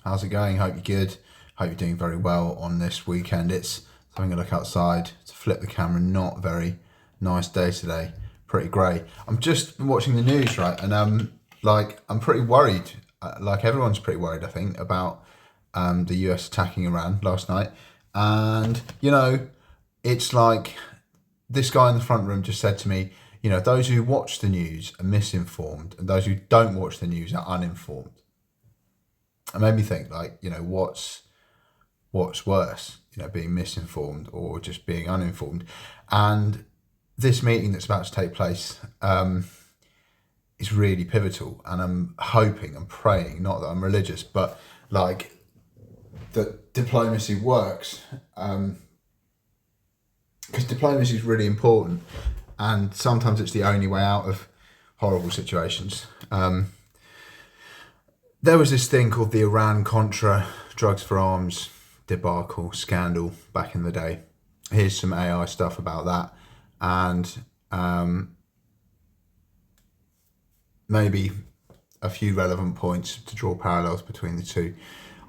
How's it going? Hope you're good. Hope you're doing very well on this weekend. It's having a look outside to flip the camera. Not a very nice day today. Pretty grey. I'm just watching the news, right? And I'm pretty worried. Like everyone's pretty worried, I think, about the US attacking Iran last night. And it's like this guy in the front room just said to me, those who watch the news are misinformed, and those who don't watch the news are uninformed. It made me think, what's worse, being misinformed or just being uninformed? And this meeting that's about to take place is really pivotal, and I'm hoping and praying, not that I'm religious, but that diplomacy works, because diplomacy is really important, and sometimes it's the only way out of horrible situations. There was this thing called the Iran-Contra drugs for arms debacle scandal back in the day. Here's some AI stuff about that, and maybe a few relevant points to draw parallels between the two.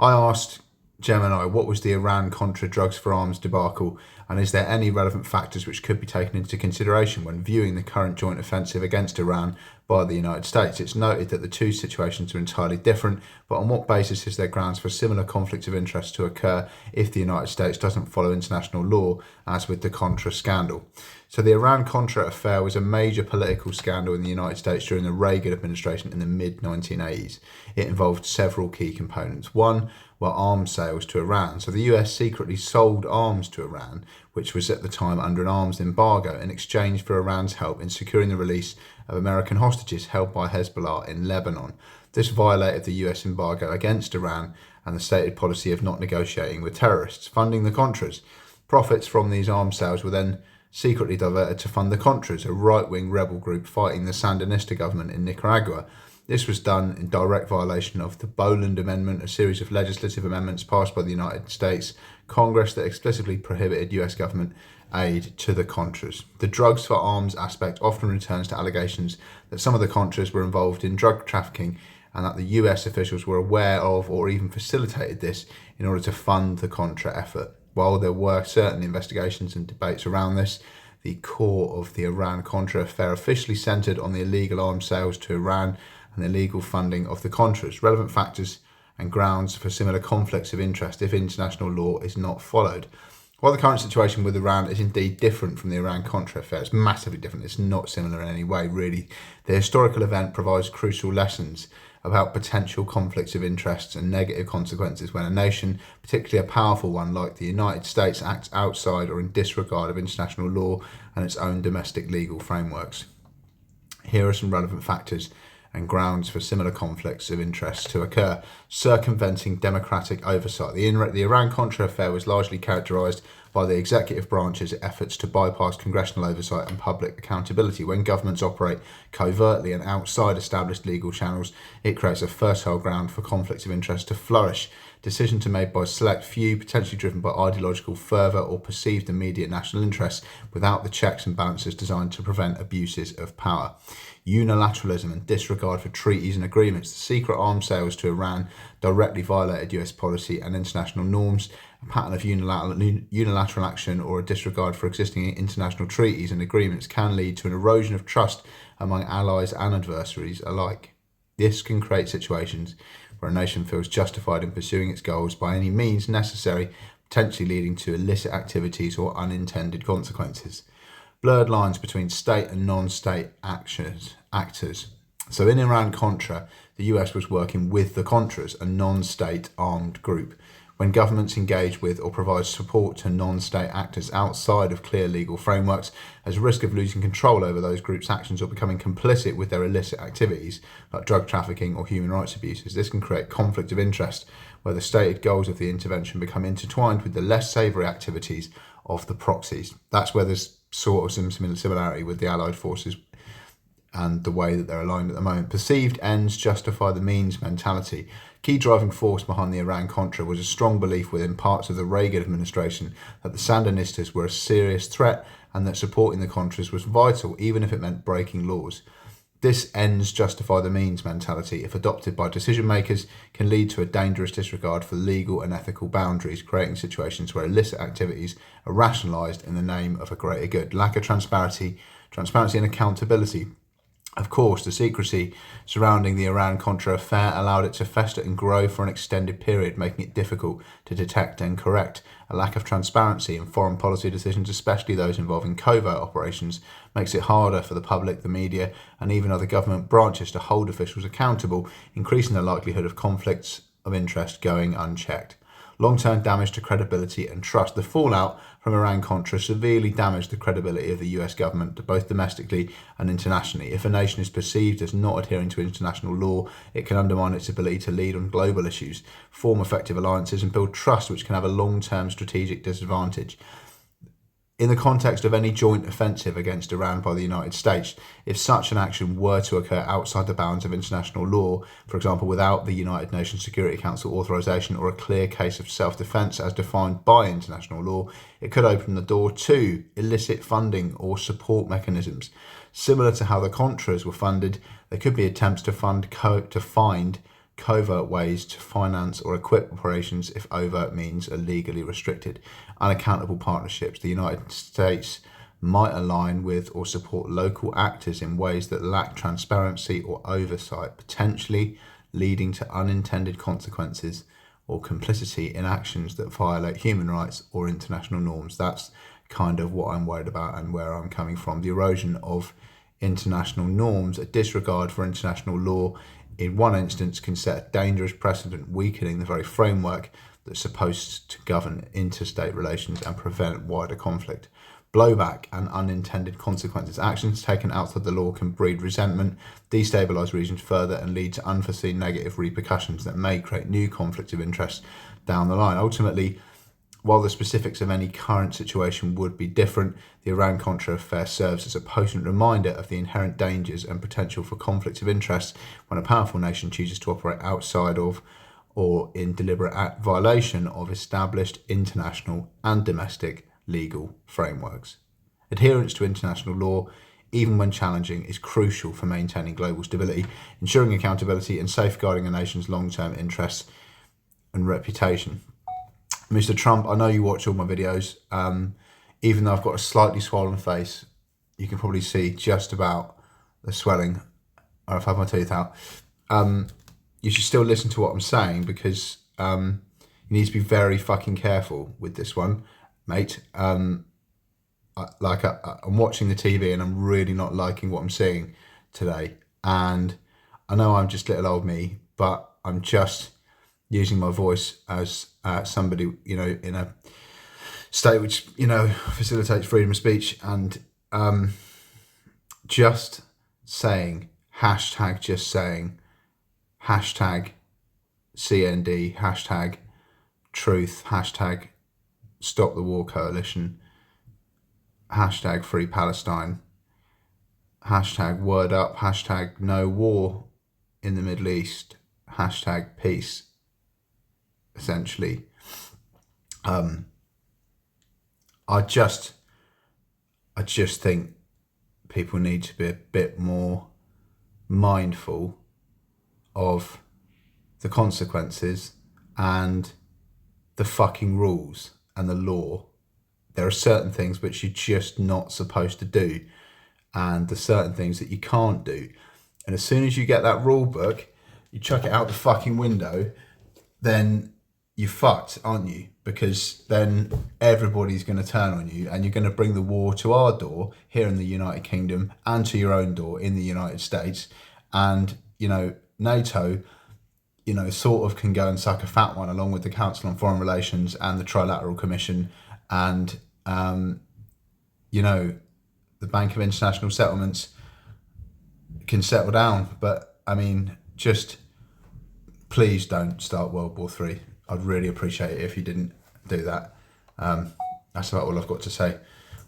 I asked Gemini, what was the Iran-Contra drugs for arms debacle, and is there any relevant factors which could be taken into consideration when viewing the current joint offensive against Iran by the United States? It's noted that the two situations are entirely different, but on what basis is there grounds for similar conflicts of interest to occur if the United States doesn't follow international law, as with the Contra scandal? So the Iran-Contra affair was a major political scandal in the United States during the Reagan administration in the mid-1980s. It involved several key components. One were arms sales to Iran. So the US secretly sold arms to Iran, which was at the time under an arms embargo, in exchange for Iran's help in securing the release of American hostages held by Hezbollah in Lebanon. This violated the US embargo against Iran and the stated policy of not negotiating with terrorists. Funding the Contras. Profits from these arms sales were then secretly diverted to fund the Contras, a right-wing rebel group fighting the Sandinista government in Nicaragua. This was done in direct violation of the Boland Amendment, a series of legislative amendments passed by the United States Congress that explicitly prohibited US government aid to the Contras. The drugs for arms aspect often returns to allegations that some of the Contras were involved in drug trafficking, and that the US officials were aware of or even facilitated this in order to fund the Contra effort. While there were certain investigations and debates around this, the core of the Iran-Contra affair officially centred on the illegal arms sales to Iran and the illegal funding of the Contras. Relevant factors and grounds for similar conflicts of interest if international law is not followed. While the current situation with Iran is indeed different from the Iran-Contra affair, it's massively different, it's not similar in any way, really. The historical event provides crucial lessons about potential conflicts of interests and negative consequences when a nation, particularly a powerful one like the United States, acts outside or in disregard of international law and its own domestic legal frameworks. Here are some relevant factors and grounds for similar conflicts of interest to occur. Circumventing democratic oversight. The Iran-Contra affair was largely characterised by the executive branch's efforts to bypass congressional oversight and public accountability. When governments operate covertly and outside established legal channels, it creates a fertile ground for conflicts of interest to flourish. Decisions are made by select few, potentially driven by ideological fervour or perceived immediate national interests, without the checks and balances designed to prevent abuses of power. Unilateralism and disregard for treaties and agreements. The secret arms sales to Iran directly violated US policy and international norms. A pattern of unilateral action or a disregard for existing international treaties and agreements can lead to an erosion of trust among allies and adversaries alike. This can create situations where a nation feels justified in pursuing its goals by any means necessary, potentially leading to illicit activities or unintended consequences. Blurred lines between state and non-state actors. So in Iran-Contra, the US was working with the Contras, a non-state armed group. When governments engage with or provide support to non-state actors outside of clear legal frameworks, there's a risk of losing control over those groups' actions or becoming complicit with their illicit activities, like drug trafficking or human rights abuses. This can create conflict of interest, where the stated goals of the intervention become intertwined with the less savoury activities of the proxies. That's where there's sort of some similarity with the Allied forces and the way that they're aligned at the moment. Perceived ends justify the means mentality. Key driving force behind the Iran-Contra was a strong belief within parts of the Reagan administration that the Sandinistas were a serious threat and that supporting the Contras was vital, even if it meant breaking laws. This ends justify the means mentality, if adopted by decision makers, can lead to a dangerous disregard for legal and ethical boundaries, creating situations where illicit activities are rationalised in the name of a greater good. Lack of transparency and accountability. Of course, the secrecy surrounding the Iran-Contra affair allowed it to fester and grow for an extended period, making it difficult to detect and correct. A lack of transparency in foreign policy decisions, especially those involving covert operations, makes it harder for the public, the media, and even other government branches to hold officials accountable, increasing the likelihood of conflicts of interest going unchecked. Long-term damage to credibility and trust. The fallout from Iran-Contra severely damaged the credibility of the US government, both domestically and internationally. If a nation is perceived as not adhering to international law, it can undermine its ability to lead on global issues, form effective alliances, and build trust, which can have a long-term strategic disadvantage. In the context of any joint offensive against Iran by the United States, if such an action were to occur outside the bounds of international law, for example, without the United Nations Security Council authorization or a clear case of self-defense as defined by international law, it could open the door to illicit funding or support mechanisms. Similar to how the Contras were funded, there could be attempts to find covert ways to finance or equip operations if overt means are legally restricted. Unaccountable partnerships. The United States might align with or support local actors in ways that lack transparency or oversight, potentially leading to unintended consequences or complicity in actions that violate human rights or international norms. That's kind of what I'm worried about and where I'm coming from. The erosion of international norms, a disregard for international law, in one instance can set a dangerous precedent, weakening the very framework that's supposed to govern interstate relations and prevent wider conflict. Blowback and unintended consequences. Actions taken outside the law can breed resentment, destabilise regions further, and lead to unforeseen negative repercussions that may create new conflicts of interest down the line. Ultimately, while the specifics of any current situation would be different, the Iran-Contra affair serves as a potent reminder of the inherent dangers and potential for conflicts of interest when a powerful nation chooses to operate outside of or in deliberate violation of established international and domestic legal frameworks. Adherence to international law, even when challenging, is crucial for maintaining global stability, ensuring accountability, and safeguarding a nation's long-term interests and reputation. Mr. Trump, I know you watch all my videos. Even though I've got a slightly swollen face, you can probably see just about the swelling. I've had my teeth out. You should still listen to what I'm saying, because you need to be very fucking careful with this one, mate. I'm watching the TV and I'm really not liking what I'm seeing today. And I know I'm just little old me, but I'm just using my voice as somebody, in a state which, facilitates freedom of speech, and just saying, hashtag just saying, hashtag CND, hashtag truth, hashtag stop the war coalition, hashtag free Palestine, hashtag word up, hashtag no war in the Middle East, hashtag peace, essentially. I just think people need to be a bit more mindful of the consequences and the fucking rules and the law. There are certain things which you're just not supposed to do, and there's certain things that you can't do. And as soon as you get that rule book, you chuck it out the fucking window, then you're fucked, aren't you? Because then everybody's going to turn on you, and you're going to bring the war to our door here in the United Kingdom and to your own door in the United States. And, NATO, sort of can go and suck a fat one, along with the Council on Foreign Relations and the Trilateral Commission and, the Bank of International Settlements can settle down. But, just please don't start World War III. I'd really appreciate it if you didn't do that. That's about all I've got to say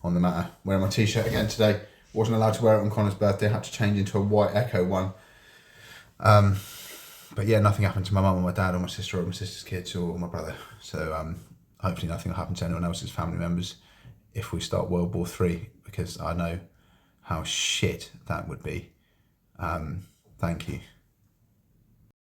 on the matter. Wearing my t-shirt again today. Wasn't allowed to wear it on Connor's birthday. Had to change into a white Echo one. But yeah, nothing happened to my mum or my dad or my sister or my sister's kids or my brother. So hopefully nothing will happen to anyone else's family members if we start World War III, because I know how shit that would be. Thank you.